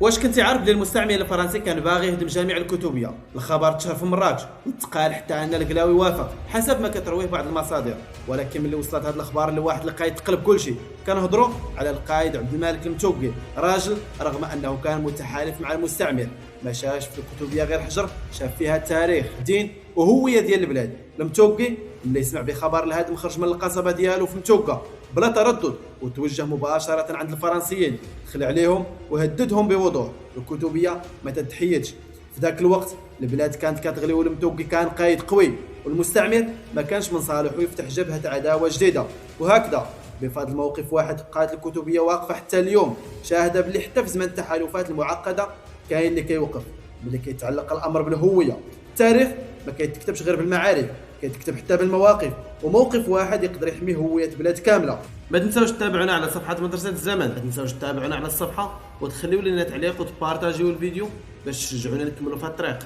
واش كنتي عارف بلي المستعمر الفرنسي كان باغي يهدم جامع الكتبيه؟ الخبر تشهر في مراكش وتقال حتى ان القلاوي وافق حسب ما كترويه بعض المصادر. ولكن ملي وصلت هذا الاخبار لواحد القايد تقلب كلشي. كنهضروا على القائد عبد الملك المتوقي، راجل رغم انه كان متحالف مع المستعمر ما شافش في الكتبيه غير حجر، شاف فيها تاريخ، دين وهويه ديال البلاد. المتوقي اللي يسمع بخبر الهدم خرج من القصبه ديالو في متوقه بلا تردد وتوجه مباشره عند الفرنسيين، دخل عليهم وهددهم بوضوح. الكتبيه ما تتحيدش. في ذاك الوقت البلاد كانت كتغلي والمتوقي كان قائد قوي، والمستعمر ما كانش من صالحه يفتح جبهه عداوه جديده. وهكذا بفضل موقف واحد بقات الكتبيه واقفه حتى اليوم، شاهده بلي حتى في زمن التحالفات المعقده كاين اللي كيوقف. ملي كيتعلق الامر بالهويه، التاريخ ما كيتكتبش غير بالمعارك، كيتكتب حتى بالمواقف، وموقف واحد يقدر يحمي هويه بلاد كامله. ما تنساوش تتابعونا على صفحه مدرسه الزمن، ما تنساوش تتابعونا على الصفحه وتخليو لنا تعليق وتبارطاجيو الفيديو باش تشجعونا نكملوا في الطريق.